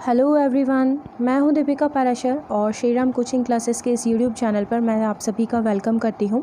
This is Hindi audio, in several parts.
हेलो एवरीवन, मैं हूं दीपिका पाराशर और श्रीराम कोचिंग क्लासेस के इस यूट्यूब चैनल पर मैं आप सभी का वेलकम करती हूं।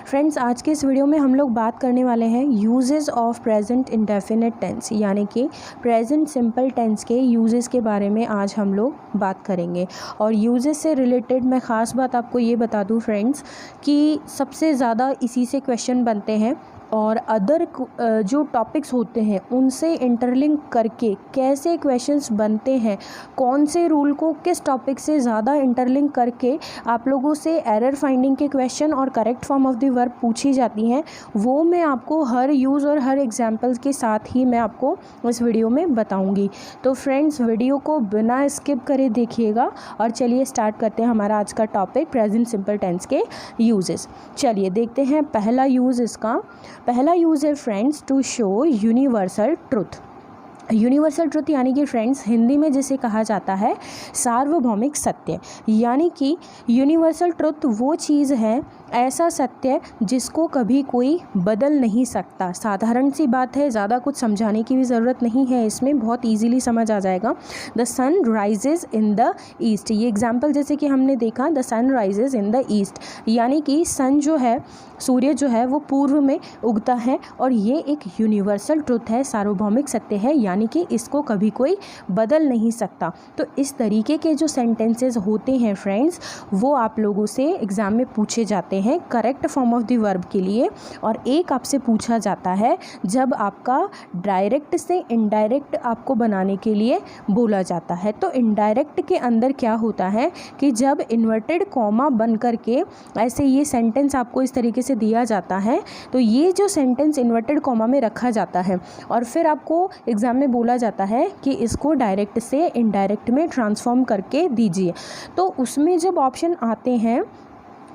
फ्रेंड्स, आज के इस वीडियो में हम लोग बात करने वाले हैं uses of present indefinite tense, यानी कि प्रेजेंट सिंपल टेंस के यूजेस के बारे में आज हम लोग बात करेंगे। और यूजेस से रिलेटेड मैं ख़ास बात आपको ये बता दूं फ्रेंड्स कि सबसे ज़्यादा इसी से क्वेश्चन बनते हैं और अदर जो टॉपिक्स होते हैं उनसे इंटरलिंक करके कैसे क्वेश्चंस बनते हैं, कौन से रूल को किस टॉपिक से ज़्यादा इंटरलिंक करके आप लोगों से एरर फाइंडिंग के क्वेश्चन और correct form of the verb पूछी जाती हैं, वो मैं आपको हर यूज़ और हर एग्जाम्पल्स के साथ ही मैं आपको इस वीडियो में बताऊंगी। तो फ्रेंड्स, वीडियो को बिना स्किप करे देखिएगा और चलिए स्टार्ट करते हैं हमारा आज का टॉपिक प्रेजेंट सिंपल टेंस के यूजेस। चलिए देखते हैं पहला यूज़ इसका। पहला यूज़ है friends to show universal truth. Universal truth यानी कि फ्रेंड्स हिंदी में जिसे कहा जाता है सार्वभौमिक सत्य, यानी कि यूनिवर्सल ट्रुथ वो चीज़ है, ऐसा सत्य जिसको कभी कोई बदल नहीं सकता। साधारण सी बात है, ज़्यादा कुछ समझाने की भी ज़रूरत नहीं है, इसमें बहुत इजीली समझ आ जाएगा। The sun rises in the east, ये एग्जाम्पल जैसे कि हमने देखा, the sun rises in the east, यानी कि सन जो है, सूर्य जो है वो पूर्व में उगता है और ये एक यूनिवर्सल ट्रुथ है, सार्वभौमिक सत्य है, यानी कि इसको कभी कोई बदल नहीं सकता। तो इस तरीके के जो सेंटेंसेस होते हैं फ्रेंड्स, वो आप लोगों से एग्ज़ाम में पूछे जाते हैं correct form of the verb के लिए। और एक आपसे पूछा जाता है जब आपका डायरेक्ट से इनडायरेक्ट आपको बनाने के लिए बोला जाता है। तो इनडायरेक्ट के अंदर क्या होता है कि जब इन्वर्टेड कॉमा बन करके ऐसे ये सेंटेंस आपको इस तरीके से दिया जाता है, तो ये जो सेंटेंस इन्वर्टेड कॉमा में रखा जाता है और फिर आपको एग्जाम में बोला जाता है कि इसको डायरेक्ट से इनडायरेक्ट में ट्रांसफॉर्म करके दीजिए। तो उसमें जब ऑप्शन आते हैं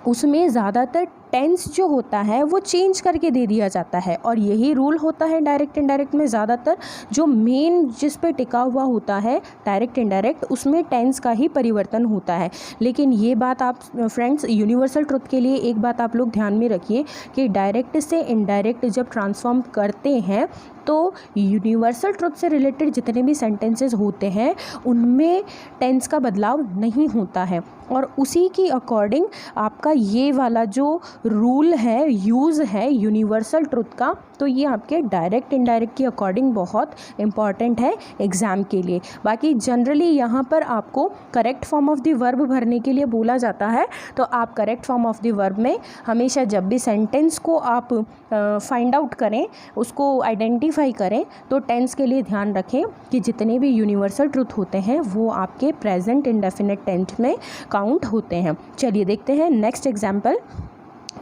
उसमें ज़्यादातर टेंस जो होता है वो चेंज करके दे दिया जाता है और यही रूल होता है डायरेक्ट इनडायरेक्ट में। ज़्यादातर जो मेन जिस पे टिका हुआ होता है डायरेक्ट इनडायरेक्ट, उसमें टेंस का ही परिवर्तन होता है। लेकिन ये बात आप फ्रेंड्स यूनिवर्सल ट्रुथ के लिए एक बात आप लोग ध्यान में रखिए कि डायरेक्ट से इनडायरेक्ट जब ट्रांसफॉर्म करते हैं तो यूनिवर्सल ट्रुथ से रिलेटेड जितने भी सेंटेंसेस होते हैं उनमें टेंस का बदलाव नहीं होता है और उसी की अकॉर्डिंग आपका ये वाला जो रूल है, यूज़ है यूनिवर्सल ट्रुथ का, तो ये आपके डायरेक्ट इनडायरेक्ट की अकॉर्डिंग बहुत इंपॉर्टेंट है एग्ज़ाम के लिए। बाकी जनरली यहाँ पर आपको correct form of the verb भरने के लिए बोला जाता है, तो आप correct form of the verb में हमेशा जब भी सेंटेंस को आप फाइंड आउट करें, उसको आइडेंटिफाई करें, तो टेंस के लिए ध्यान रखें कि जितने भी यूनिवर्सल ट्रुथ होते हैं वो आपके प्रेजेंट इंडेफिनिट टेंस में काउंट होते हैं। चलिए देखते हैं next example.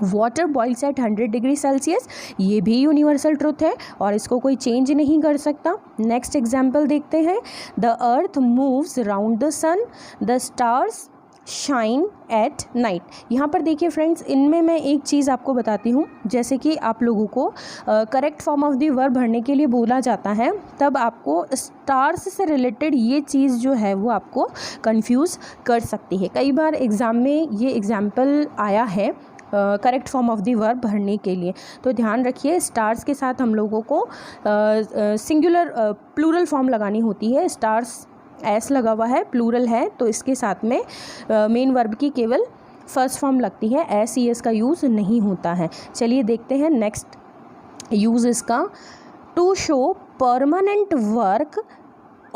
Water boils at 100 degree Celsius, ये भी यूनिवर्सल ट्रुथ है और इसको कोई चेंज नहीं कर सकता। नेक्स्ट एग्जाम्पल देखते हैं। The earth moves round the sun, the stars shine at night. यहाँ पर देखिए फ्रेंड्स, इनमें मैं एक चीज़ आपको बताती हूँ। जैसे कि आप लोगों को correct form of the verb भरने के लिए बोला जाता है, तब आपको स्टार्स से रिलेटेड ये चीज़ जो है वो आपको कंफ्यूज कर सकती है। कई बार एग्ज़ाम में ये एग्जाम्पल आया है correct form of the verb भरने के लिए, तो ध्यान रखिए स्टार्स के साथ हम लोगों को सिंगुलर प्लूरल फॉर्म लगानी होती है। स्टार्स एस लगा हुआ है, प्लूरल है, तो इसके साथ में मेन वर्ब की केवल फर्स्ट फॉर्म लगती है, एस ई एस का यूज़ नहीं होता है। चलिए देखते हैं नेक्स्ट यूज़ इसका। टू शो परमानेंट वर्क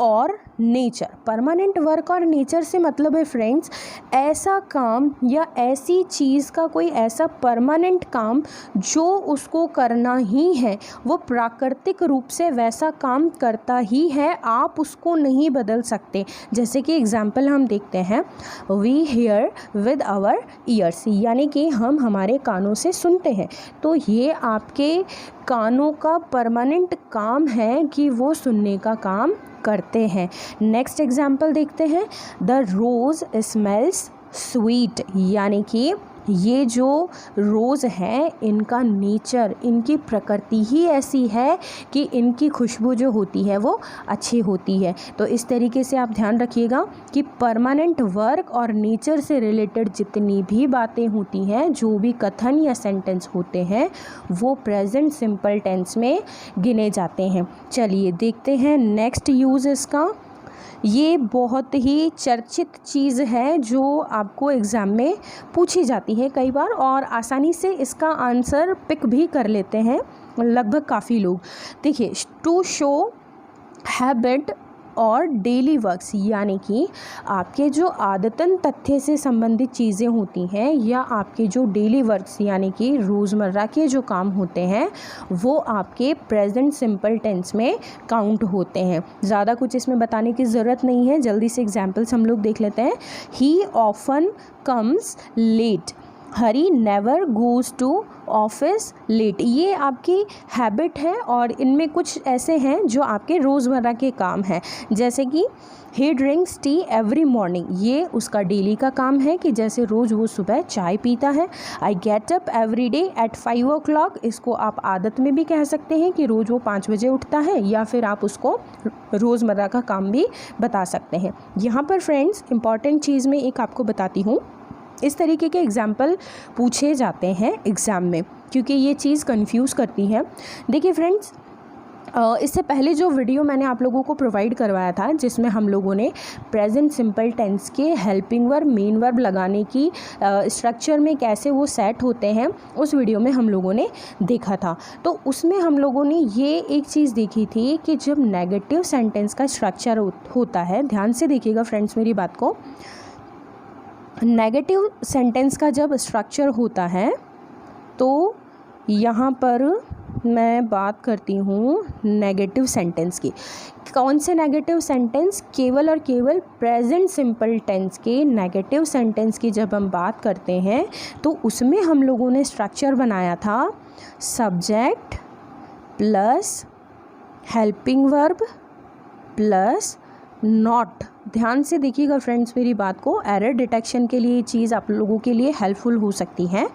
और नेचर। परमानेंट वर्क और नेचर से मतलब है फ्रेंड्स ऐसा काम या ऐसी चीज़ का कोई ऐसा परमानेंट काम जो उसको करना ही है, वो प्राकृतिक रूप से वैसा काम करता ही है, आप उसको नहीं बदल सकते। जैसे कि एग्जाम्पल हम देखते हैं, we hear with our ears, यानी कि हम हमारे कानों से सुनते हैं। तो ये आपके कानों का परमानेंट काम है कि वो सुनने का काम करते हैं। नेक्स्ट एग्जाम्पल देखते हैं। द रोज़ स्मेल्स स्वीट, यानी कि ये जो रोज़ है इनका नेचर, इनकी प्रकृति ही ऐसी है कि इनकी खुशबू जो होती है वो अच्छी होती है। तो इस तरीके से आप ध्यान रखिएगा कि परमानेंट वर्क और नेचर से रिलेटेड जितनी भी बातें होती हैं, जो भी कथन या सेंटेंस होते हैं, वो प्रेजेंट सिंपल टेंस में गिने जाते हैं। चलिए देखते हैं नेक्स्ट यूज़ इसका। ये बहुत ही चर्चित चीज़ है जो आपको एग्ज़ाम में पूछी जाती है कई बार, और आसानी से इसका आंसर पिक भी कर लेते हैं लगभग काफ़ी लोग। देखिए, टू शो हैबिट और डेली वर्क्स, यानी कि आपके जो आदतन तथ्य से संबंधित चीज़ें होती हैं या आपके जो डेली वर्क्स यानी कि रोज़मर्रा के जो काम होते हैं वो आपके प्रेजेंट सिंपल टेंस में काउंट होते हैं। ज़्यादा कुछ इसमें बताने की ज़रूरत नहीं है, जल्दी से एग्जांपल्स हम लोग देख लेते हैं। He often comes late, Hari never goes to office late. ये आपकी हैबिट है और इनमें कुछ ऐसे हैं जो आपके रोज़मर्रा के काम हैं, जैसे कि ही ड्रिंक्स टी एवरी मॉर्निंग, ये उसका डेली का काम है कि जैसे रोज़ वो सुबह चाय पीता है। I get up every day at 5 o'clock, इसको आप आदत में भी कह सकते हैं कि रोज़ वो 5 बजे उठता है, या फिर आप उसको रोज़मर्रा का काम भी बता सकते हैं। यहाँ पर फ्रेंड्स इंपॉर्टेंट चीज़ में एक आपको बताती हूँ, इस तरीके के एग्जाम्पल पूछे जाते हैं एग्ज़ाम में, क्योंकि ये चीज़ कंफ्यूज करती है। देखिए फ्रेंड्स, इससे पहले जो वीडियो मैंने आप लोगों को प्रोवाइड करवाया था जिसमें हम लोगों ने प्रेजेंट सिंपल टेंस के हेल्पिंग वर्ब मेन वर्ब लगाने की स्ट्रक्चर में कैसे वो सेट होते हैं, उस वीडियो में हम लोगों ने देखा था। तो उसमें हम लोगों ने ये एक चीज़ देखी थी कि जब नेगेटिव सेंटेंस का स्ट्रक्चर होता है, ध्यान से देखिएगा फ्रेंड्स मेरी बात को, नेगेटिव सेंटेंस का जब स्ट्रक्चर होता है तो यहाँ पर मैं बात करती हूँ नेगेटिव सेंटेंस की। कौन से नेगेटिव सेंटेंस? केवल और केवल प्रेजेंट सिंपल टेंस के नेगेटिव सेंटेंस की जब हम बात करते हैं तो उसमें हम लोगों ने स्ट्रक्चर बनाया था subject plus helping verb plus not. ध्यान से देखिएगा फ्रेंड्स मेरी बात को, एरर डिटेक्शन के लिए ये चीज़ आप लोगों के लिए हेल्पफुल हो सकती है।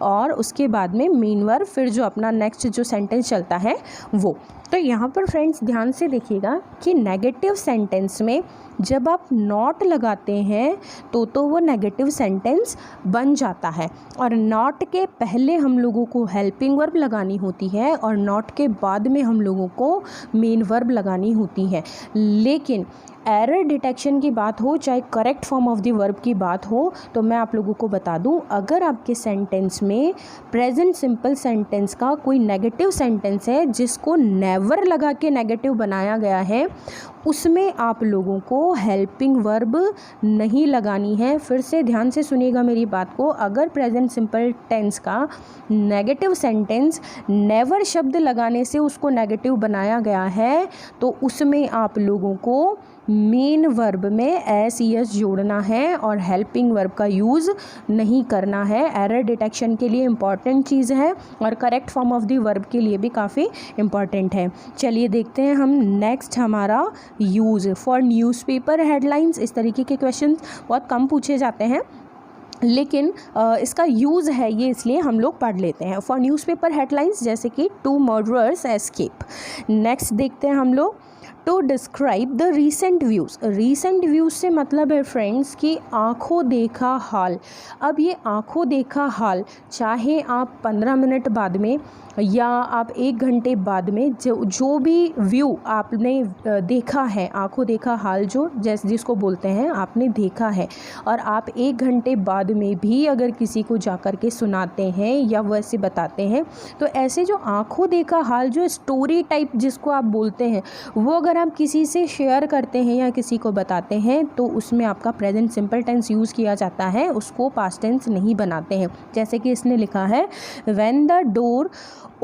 और उसके बाद में मेन वर्ब, फिर जो अपना नेक्स्ट जो सेंटेंस चलता है वो। तो यहाँ पर फ्रेंड्स ध्यान से देखिएगा कि नेगेटिव सेंटेंस में जब आप नॉट लगाते हैं तो वो नेगेटिव सेंटेंस बन जाता है, और नॉट के पहले हम लोगों को हेल्पिंग वर्ब लगानी होती है और नॉट के बाद में हम लोगों को मेन वर्ब लगानी होती है। लेकिन एरर डिटेक्शन की बात हो चाहे correct form of the verb की बात हो, तो मैं आप लोगों को बता दूं, अगर आपके सेंटेंस में प्रेजेंट सिंपल सेंटेंस का कोई नेगेटिव सेंटेंस है जिसको नेवर लगा के नेगेटिव बनाया गया है, उसमें आप लोगों को हेल्पिंग वर्ब नहीं लगानी है। फिर से ध्यान से सुनिएगा मेरी बात को, अगर प्रेजेंट सिंपल टेंस का नेगेटिव सेंटेंस नेवर शब्द लगाने से उसको नेगेटिव बनाया गया है तो उसमें आप लोगों को मेन वर्ब में एस ईएस जोड़ना है और हेल्पिंग वर्ब का यूज़ नहीं करना है। एरर डिटेक्शन के लिए इम्पॉर्टेंट चीज़ है और correct form of the verb के लिए भी काफ़ी इम्पॉर्टेंट है। चलिए देखते हैं हम नेक्स्ट हमारा यूज़ फॉर न्यूज़पेपर हेडलाइंस। इस तरीके के क्वेश्चन बहुत कम पूछे जाते हैं, लेकिन इसका यूज़ है ये, इसलिए हम लोग पढ़ लेते हैं। फॉर न्यूज़पेपर हेडलाइंस जैसे कि 2 murderers एस्केप। नेक्स्ट देखते हैं हम लोग to describe the recent views. Recent views से मतलब है फ्रेंड्स कि आँखों देखा हाल। अब ये आँखों देखा हाल चाहे आप 15 मिनट बाद में या आप 1 घंटे बाद में जो भी व्यू आपने देखा है, आँखों देखा हाल जो जिसको बोलते हैं आपने देखा है, और आप 1 घंटे बाद में भी अगर किसी को जाकर के सुनाते हैं या वैसे बताते हैं, तो ऐसे जो आँखों देखा हाल जो स्टोरी टाइप जिसको आप बोलते हैं, वो अगर आप किसी से शेयर करते हैं या किसी को बताते हैं तो उसमें आपका प्रेजेंट सिंपल टेंस यूज़ किया जाता है, उसको पास्ट टेंस नहीं बनाते हैं। जैसे कि इसने लिखा है when the door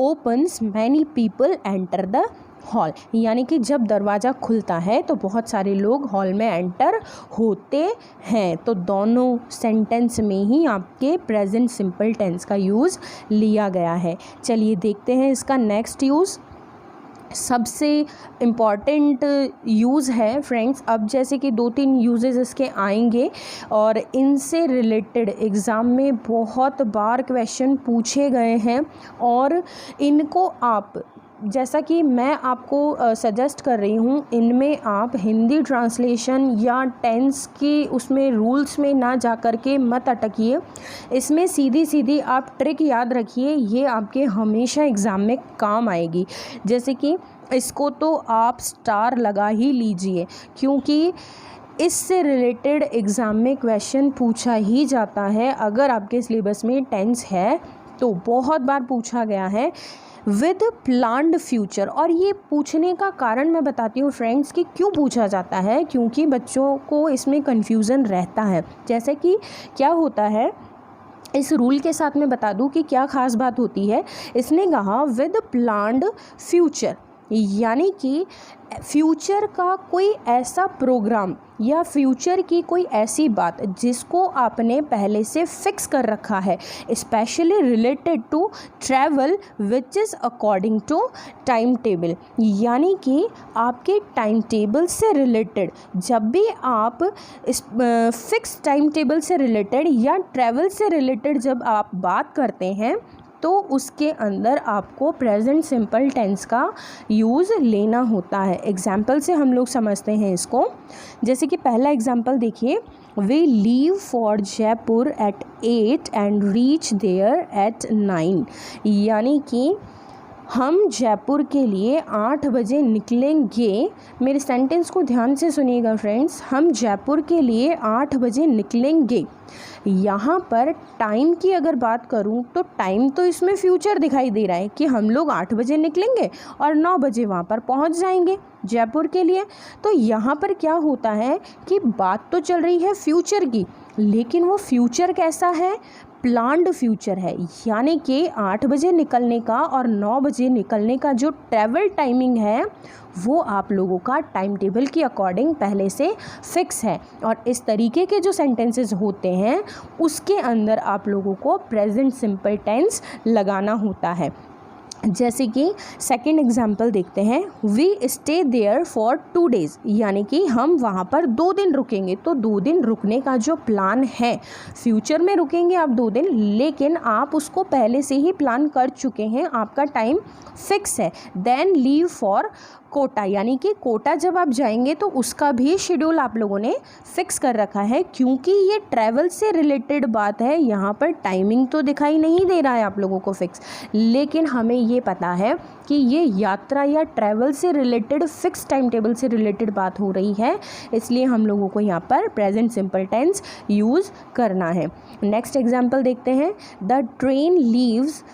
opens many people enter the hall, यानी कि जब दरवाज़ा खुलता है तो बहुत सारे लोग हॉल में एंटर होते हैं। तो दोनों सेंटेंस में ही आपके प्रेजेंट सिंपल टेंस का यूज़ लिया गया है। चलिए देखते हैं इसका नेक्स्ट यूज़। सबसे इम्पॉर्टेंट यूज़ है फ्रेंड्स, अब जैसे कि 2-3 यूजेस इसके आएंगे और इनसे रिलेटेड एग्ज़ाम में बहुत बार क्वेश्चन पूछे गए हैं, और इनको आप जैसा कि मैं आपको सजेस्ट कर रही हूँ, इनमें आप हिंदी ट्रांसलेशन या टेंस की उसमें रूल्स में ना जा कर के मत अटकिए। इसमें सीधी सीधी आप ट्रिक याद रखिए, ये आपके हमेशा एग्ज़ाम में काम आएगी। जैसे कि इसको तो आप स्टार लगा ही लीजिए, क्योंकि इससे रिलेटेड एग्ज़ाम में क्वेश्चन पूछा ही जाता है। अगर आपके सिलेबस में टेंस है तो बहुत बार पूछा गया है विद प्लान्ड फ्यूचर। और ये पूछने का कारण मैं बताती हूँ फ्रेंड्स कि क्यों पूछा जाता है, क्योंकि बच्चों को इसमें कन्फ्यूज़न रहता है। जैसे कि क्या होता है, इस रूल के साथ मैं बता दूं कि क्या ख़ास बात होती है। इसने कहा विद प्लान्ड फ्यूचर, यानी कि फ्यूचर का कोई ऐसा प्रोग्राम या फ्यूचर की कोई ऐसी बात जिसको आपने पहले से फिक्स कर रखा है, specially related to travel which is according to time table. यानी कि आपके टाइम टेबल से रिलेटेड, जब भी आप इस फिक्स टाइम टेबल से रिलेटेड या ट्रैवल से रिलेटेड जब आप बात करते हैं तो उसके अंदर आपको प्रेजेंट सिंपल टेंस का यूज़ लेना होता है। एग्जाम्पल से हम लोग समझते हैं इसको। जैसे कि पहला एग्जाम्पल देखिए, we leave for Jaipur at 8 and reach there at 9। यानी कि हम जयपुर के लिए 8 बजे निकलेंगे। मेरे सेंटेंस को ध्यान से सुनिएगा फ्रेंड्स, हम जयपुर के लिए 8 बजे निकलेंगे। यहाँ पर टाइम की अगर बात करूँ तो टाइम तो इसमें फ्यूचर दिखाई दे रहा है कि हम लोग 8 बजे निकलेंगे और 9 बजे वहाँ पर पहुँच जाएंगे जयपुर के लिए। तो यहाँ पर क्या होता है कि बात तो चल रही है फ्यूचर की, लेकिन वो फ्यूचर कैसा है, प्लान्ड फ्यूचर है। यानी कि 8 बजे निकलने का और 9 बजे निकलने का जो ट्रैवल टाइमिंग है वो आप लोगों का टाइम टेबल के अकॉर्डिंग पहले से फिक्स है। और इस तरीके के जो सेंटेंसेस होते हैं उसके अंदर आप लोगों को प्रेजेंट सिंपल टेंस लगाना होता है। जैसे कि सेकंड एग्जाम्पल देखते हैं, we stay there for 2 days, यानी कि हम वहाँ पर 2 दिन रुकेंगे। तो 2 दिन रुकने का जो प्लान है, फ्यूचर में रुकेंगे आप 2 दिन, लेकिन आप उसको पहले से ही प्लान कर चुके हैं, आपका टाइम फिक्स है। देन लीव फॉर कोटा, यानी कि कोटा जब आप जाएंगे तो उसका भी शेड्यूल आप लोगों ने फिक्स कर रखा है। क्योंकि ये ट्रैवल से रिलेटेड बात है, यहाँ पर टाइमिंग तो दिखाई नहीं दे रहा है आप लोगों को फिक्स, लेकिन हमें ये पता है कि ये यात्रा या ट्रैवल से रिलेटेड फिक्स टाइम टेबल से रिलेटेड बात हो रही है, इसलिए हम लोगों को यहाँ पर प्रेजेंट सिंपल टेंस यूज़ करना है। नेक्स्ट एग्जाम्पल देखते हैं, the train leaves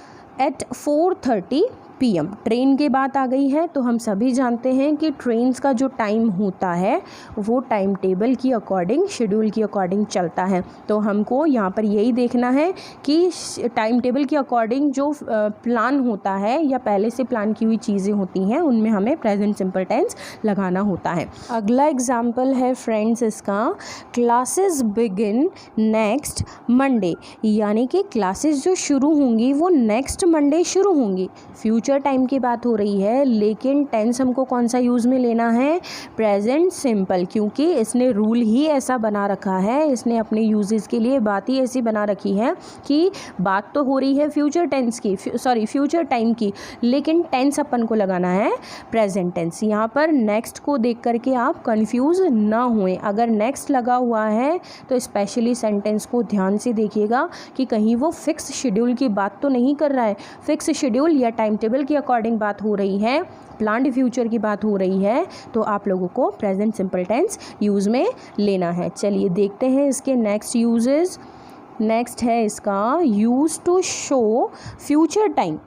eight 4:30 PM। Train की बात आ गई है तो हम सभी जानते हैं कि ट्रेन्स का जो टाइम होता है वो टाइम टेबल की अकॉर्डिंग, शेड्यूल की अकॉर्डिंग चलता है। तो हमको यहाँ पर यही देखना है कि टाइम टेबल के अकॉर्डिंग जो प्लान होता है या पहले से प्लान की हुई चीज़ें होती हैं उनमें हमें प्रेजेंट सिंपल टेंस लगाना होता है। अगला एग्जाम्पल है फ्रेंड्स इसका, क्लासेस बिगिन नेक्स्ट मंडे। यानी कि क्लासेस जो शुरू होंगी वो नेक्स्ट मंडे शुरू होंगी। फ्यूचर टाइम की बात हो रही है, लेकिन टेंस हमको कौन सा यूज़ में लेना है, प्रेजेंट सिंपल, क्योंकि इसने रूल ही ऐसा बना रखा है, इसने अपने यूजेस के लिए बात ही ऐसी बना रखी है कि बात तो हो रही है फ्यूचर टेंस की, फ्यूचर टाइम की, लेकिन टेंस अपन को लगाना है प्रेजेंट टेंस। यहाँ पर नेक्स्ट को देख करके आप कंफ्यूज ना हुए। अगर नेक्स्ट लगा हुआ है तो स्पेशली सेंटेंस को ध्यान से देखिएगा कि कहीं वो फिक्स शेड्यूल की बात तो नहीं कर रहा है। फिक्स शेड्यूल या टाइम टेबल के अकॉर्डिंग बात हो रही है, प्लान्ड फ्यूचर की बात हो रही है, तो आप लोगों को प्रेजेंट सिंपल टेंस यूज़ में लेना है। चलिए देखते हैं इसके नेक्स्ट यूजेस। नेक्स्ट है इसका, use to show future time.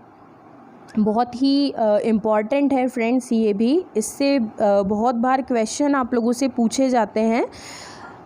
बहुत ही इम्पॉर्टेंट है फ्रेंड्स ये भी, इससे बहुत बार क्वेश्चन आप लोगों से पूछे जाते हैं।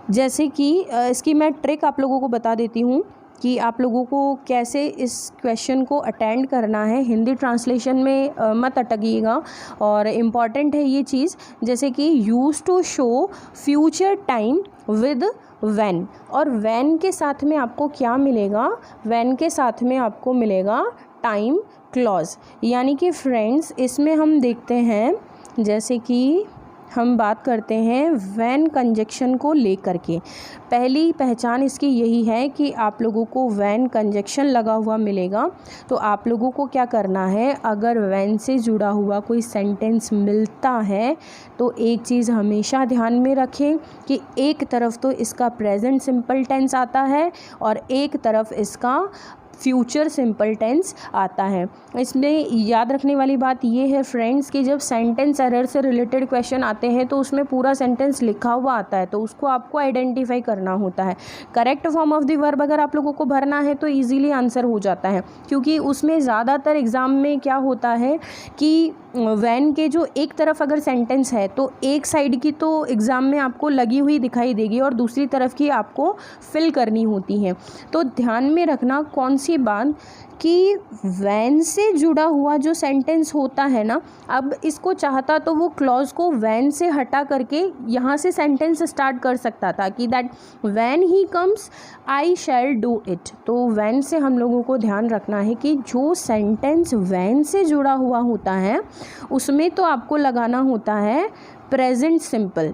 जैसे कि इसकी मैं ट्रिक आप लोगों को बता देती हूँ कि आप लोगों को कैसे इस क्वेश्चन को अटेंड करना है। हिंदी ट्रांसलेशन में मत अटकिएगा और इम्पॉर्टेंट है ये चीज़। जैसे कि use to show future time with when, और व्हेन के साथ में आपको क्या मिलेगा, व्हेन के साथ में आपको मिलेगा टाइम क्लॉज। यानी कि फ्रेंड्स इसमें हम देखते हैं, जैसे कि हम बात करते हैं व्हेन कंजक्शन को लेकर के। पहली पहचान इसकी यही है कि आप लोगों को व्हेन कंजक्शन लगा हुआ मिलेगा। तो आप लोगों को क्या करना है, अगर व्हेन से जुड़ा हुआ कोई सेंटेंस मिलता है तो एक चीज़ हमेशा ध्यान में रखें कि एक तरफ तो इसका प्रेजेंट सिंपल टेंस आता है और एक तरफ इसका फ्यूचर सिंपल टेंस आता है। इसमें याद रखने वाली बात ये है फ्रेंड्स कि जब सेंटेंस एरर से रिलेटेड क्वेश्चन आते हैं तो उसमें पूरा सेंटेंस लिखा हुआ आता है, तो उसको आपको आइडेंटिफाई करना होता है। Correct form of the verb अगर आप लोगों को भरना है तो ईजिली आंसर हो जाता है, क्योंकि उसमें ज़्यादातर एग्ज़ाम में क्या होता है कि वैन के जो एक तरफ अगर सेंटेंस है तो एक साइड की तो एग्ज़ाम में आपको लगी हुई दिखाई देगी और दूसरी तरफ की आपको फिल करनी होती है। तो ध्यान में रखना कौन सी बात कि वैन से जुड़ा हुआ जो सेंटेंस होता है ना, अब इसको चाहता तो वो क्लॉज को वैन से हटा करके यहाँ से सेंटेंस स्टार्ट कर सकता था कि that when he comes I shall do it. तो वैन से हम लोगों को ध्यान रखना है कि जो सेंटेंस वैन से जुड़ा हुआ होता है उसमें तो आपको लगाना होता है प्रेजेंट सिंपल,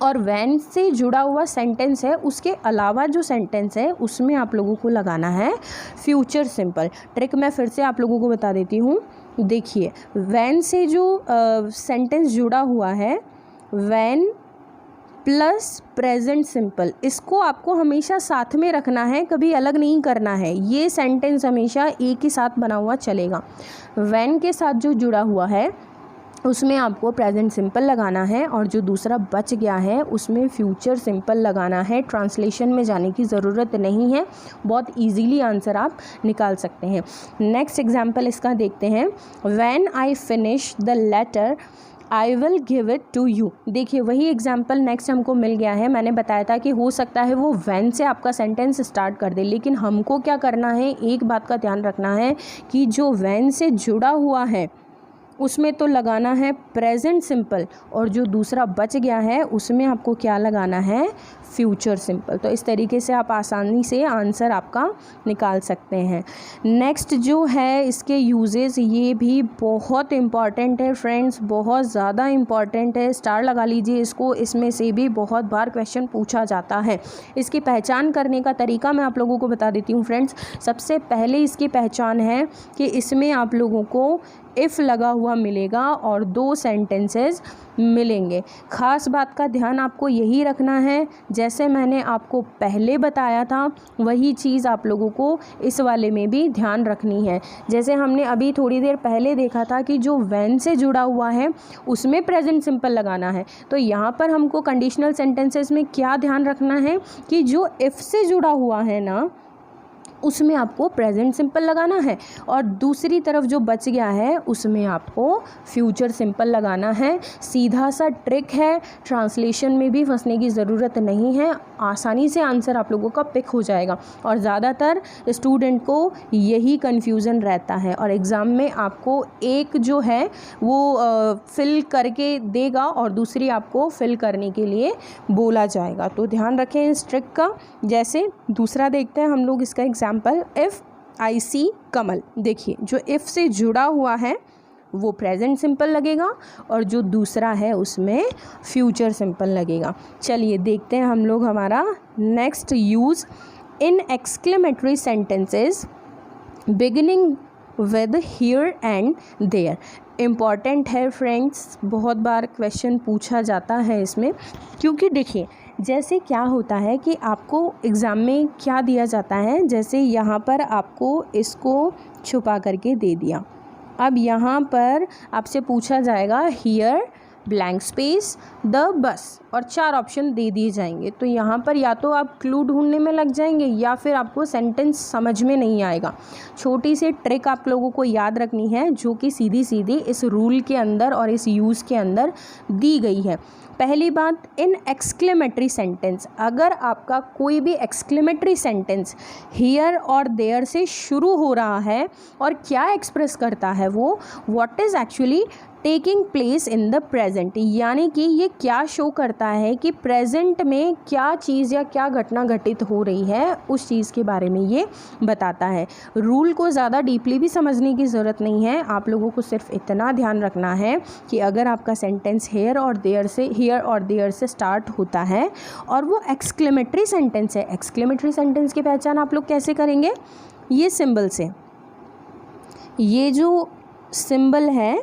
और वैन से जुड़ा हुआ सेंटेंस है उसके अलावा जो सेंटेंस है उसमें आप लोगों को लगाना है फ्यूचर सिंपल। ट्रिक मैं फिर से आप लोगों को बता देती हूँ। देखिए, वैन से जो सेंटेंस जुड़ा हुआ है, वैन प्लस प्रेजेंट सिंपल, इसको आपको हमेशा साथ में रखना है, कभी अलग नहीं करना है। ये सेंटेंस हमेशा एक ही साथ बना हुआ चलेगा। वैन के साथ जो जुड़ा हुआ है उसमें आपको प्रेजेंट सिंपल लगाना है और जो दूसरा बच गया है उसमें फ्यूचर सिंपल लगाना है। ट्रांसलेशन में जाने की ज़रूरत नहीं है, बहुत इजीली आंसर आप निकाल सकते हैं। नेक्स्ट एग्जांपल इसका देखते हैं। When I finish the letter I will give it to you. देखिए, वही एग्जाम्पल नेक्स्ट हमको मिल गया है। मैंने बताया था कि हो सकता है वो व्हेन से आपका सेंटेंस स्टार्ट कर दे, लेकिन हमको क्या करना है, एक बात का ध्यान रखना है कि जो व्हेन से जुड़ा हुआ है उसमें तो लगाना है प्रेजेंट सिंपल, और जो दूसरा बच गया है उसमें आपको क्या लगाना है, फ्यूचर सिंपल। तो इस तरीके से आप आसानी से आंसर आपका निकाल सकते हैं। नेक्स्ट जो है इसके यूजेस, ये भी बहुत इम्पॉर्टेंट है फ्रेंड्स, बहुत ज़्यादा इम्पॉर्टेंट है। स्टार लगा लीजिए इसको, इसमें से भी बहुत बार क्वेश्चन पूछा जाता है। इसकी पहचान करने का तरीका मैं आप लोगों को बता देती हूँ फ्रेंड्स। सबसे पहले इसकी पहचान है कि इसमें आप लोगों को इफ़ लगा हुआ मिलेगा और दो सेंटेंसेस मिलेंगे। ख़ास बात का ध्यान आपको यही रखना है, जैसे मैंने आपको पहले बताया था वही चीज़ आप लोगों को इस वाले में भी ध्यान रखनी है। जैसे हमने अभी थोड़ी देर पहले देखा था कि जो व्हेन से जुड़ा हुआ है उसमें प्रेजेंट सिंपल लगाना है, तो यहाँ पर हमको कंडीशनल सेंटेंसेस में क्या ध्यान रखना है कि जो इफ़ से जुड़ा हुआ है ना उसमें आपको प्रेजेंट सिंपल लगाना है, और दूसरी तरफ जो बच गया है उसमें आपको फ्यूचर सिंपल लगाना है। सीधा सा ट्रिक है, ट्रांसलेशन में भी फंसने की ज़रूरत नहीं है, आसानी से आंसर आप लोगों का पिक हो जाएगा। और ज़्यादातर स्टूडेंट को यही कन्फ्यूज़न रहता है, और एग्ज़ाम में आपको एक जो है वो फिल करके देगा और दूसरी आपको फिल करने के लिए बोला जाएगा। तो ध्यान रखें इस ट्रिक का। जैसे दूसरा देखते हैं हम लोग इसका एग्जाम्पल, इफ़ आई सी कमल। देखिए, जो इफ़ से जुड़ा हुआ है वो प्रेजेंट सिंपल लगेगा और जो दूसरा है उसमें फ्यूचर सिंपल लगेगा। चलिए देखते हैं हम लोग हमारा next use in exclamatory sentences beginning with here and there. Important है फ्रेंड्स, बहुत बार क्वेश्चन पूछा जाता है इसमें, क्योंकि देखिए जैसे क्या होता है कि आपको एग्ज़ाम में क्या दिया जाता है, जैसे यहाँ पर आपको इसको छुपा करके दे दिया। अब यहाँ पर आपसे पूछा जाएगा here blank space the bus, और 4 ऑप्शन दे दिए जाएंगे। तो यहाँ पर या तो आप क्लू ढूंढने में लग जाएंगे या फिर आपको सेंटेंस समझ में नहीं आएगा। छोटी सी ट्रिक आप लोगों को याद रखनी है जो कि सीधी सीधी इस रूल के अंदर और इस यूज़ के अंदर दी गई है। पहली बात, इन एक्सक्लेमेटरी सेंटेंस, अगर आपका कोई भी एक्सक्लेमेटरी सेंटेंस हियर और देयर से शुरू हो रहा है और क्या एक्सप्रेस करता है वो, what is actually taking place in the present, यानी कि ये क्या शो करता है कि प्रेजेंट में क्या चीज़ या क्या घटना घटित हो रही है, उस चीज़ के बारे में ये बताता है। रूल को ज़्यादा डीपली भी समझने की ज़रूरत नहीं है, आप लोगों को सिर्फ इतना ध्यान रखना है कि अगर आपका सेंटेंस हियर और देयर से स्टार्ट होता है और वो एक्सक्लेमेटरी सेंटेंस है, एक्सक्लेमेटरी सेंटेंस की पहचान आप लोग कैसे करेंगे, ये सिंबल से। ये जो सिंबल है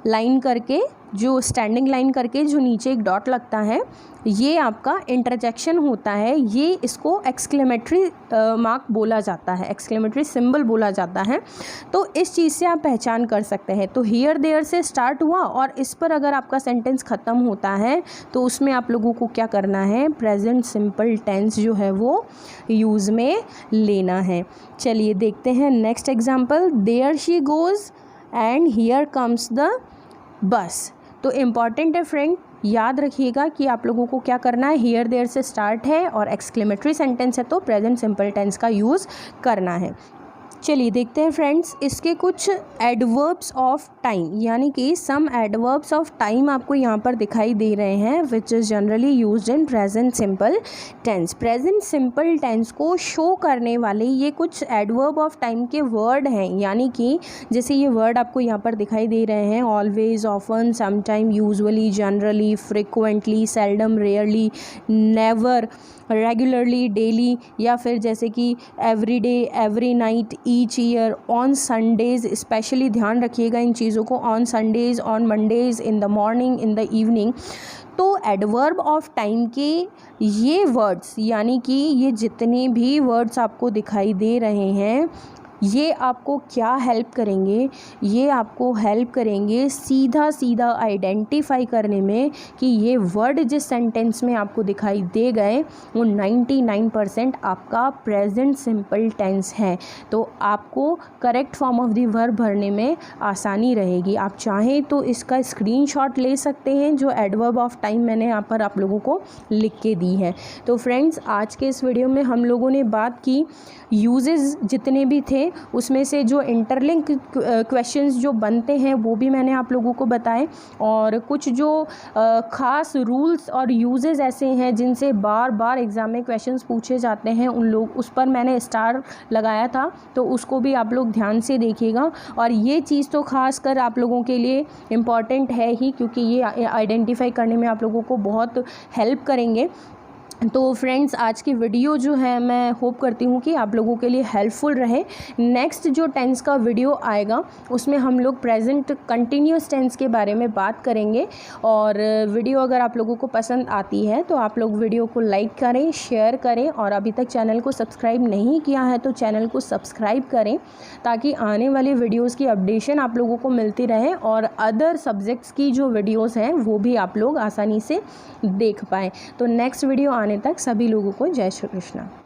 लाइन करके, जो स्टैंडिंग लाइन करके जो नीचे एक डॉट लगता है, ये आपका इंटरजेक्शन होता है। ये इसको एक्सक्लेमेटरी मार्क बोला जाता है, एक्सक्लेमेटरी सिंबल बोला जाता है। तो इस चीज़ से आप पहचान कर सकते हैं। तो हियर देयर से स्टार्ट हुआ और इस पर अगर आपका सेंटेंस ख़त्म होता है तो उसमें आप लोगों को क्या करना है, प्रेजेंट सिंपल टेंस जो है वो यूज़ में लेना है। चलिए देखते हैं next example. There she goes and here comes the bus. तो इम्पॉर्टेंट है फ्रेंड, याद रखिएगा कि आप लोगों को क्या करना है, हियर देयर से स्टार्ट है और एक्सक्लेमेटरी सेंटेंस है तो प्रेजेंट सिंपल टेंस का यूज़ करना है। चलिए देखते हैं फ्रेंड्स इसके कुछ एडवर्ब्स ऑफ टाइम, यानी कि सम एडवर्ब्स ऑफ टाइम आपको यहाँ पर दिखाई दे रहे हैं which is generally used in present simple tense. Present simple tense को शो करने वाले ये कुछ एडवर्ब ऑफ टाइम के वर्ड हैं, यानी कि जैसे ये वर्ड आपको यहाँ पर दिखाई दे रहे हैं, always, often, sometime, usually, generally, frequently, seldom, rarely, never, regularly, daily, या फिर जैसे कि every day, every night, each year, on Sundays. Specially ध्यान रखिएगा इन चीज़ों को, on Sundays, on Mondays, in the morning, in the evening. तो एडवर्ब ऑफ टाइम के ये वर्ड्स, यानी कि ये जितने भी वर्ड्स आपको दिखाई दे रहे हैं, ये आपको क्या हेल्प करेंगे, ये आपको हेल्प करेंगे सीधा सीधा आइडेंटिफाई करने में कि ये वर्ड जिस सेंटेंस में आपको दिखाई दे गए वो 99% आपका प्रेजेंट सिंपल टेंस है। तो आपको correct form of the verb भरने में आसानी रहेगी। आप चाहें तो इसका स्क्रीनशॉट ले सकते हैं, जो एडवर्ब ऑफ टाइम मैंने यहाँ पर आप लोगों को लिख के दी है। तो फ्रेंड्स आज के इस वीडियो में हम लोगों ने बात की यूजेस जितने भी थे, उसमें से जो इंटरलिंक क्वेश्चंस जो बनते हैं वो भी मैंने आप लोगों को बताए, और कुछ जो ख़ास रूल्स और यूजेस ऐसे हैं जिनसे बार बार एग्ज़ाम में क्वेश्चंस पूछे जाते हैं, उन लोग उस पर मैंने स्टार लगाया था, तो उसको भी आप लोग ध्यान से देखिएगा। और ये चीज़ तो ख़ास कर आप लोगों के लिए इम्पॉर्टेंट है ही, क्योंकि ये आइडेंटिफाई करने में आप लोगों को बहुत हेल्प करेंगे। तो फ्रेंड्स आज की वीडियो जो है मैं होप करती हूँ कि आप लोगों के लिए हेल्पफुल रहे। नेक्स्ट जो टेंस का वीडियो आएगा उसमें हम लोग प्रेजेंट कंटिन्यूस टेंस के बारे में बात करेंगे। और वीडियो अगर आप लोगों को पसंद आती है तो आप लोग वीडियो को लाइक करें, शेयर करें, और अभी तक चैनल को सब्सक्राइब नहीं किया है तो चैनल को सब्सक्राइब करें, ताकि आने वाली वीडियोज़ की अपडेशन आप लोगों को मिलती रहे और अदर सब्जेक्ट्स की जो वीडियोज़ हैं वो भी आप लोग आसानी से देख पाएँ। तो नेक्स्ट वीडियो आने तक सभी लोगों को जय श्री कृष्णा।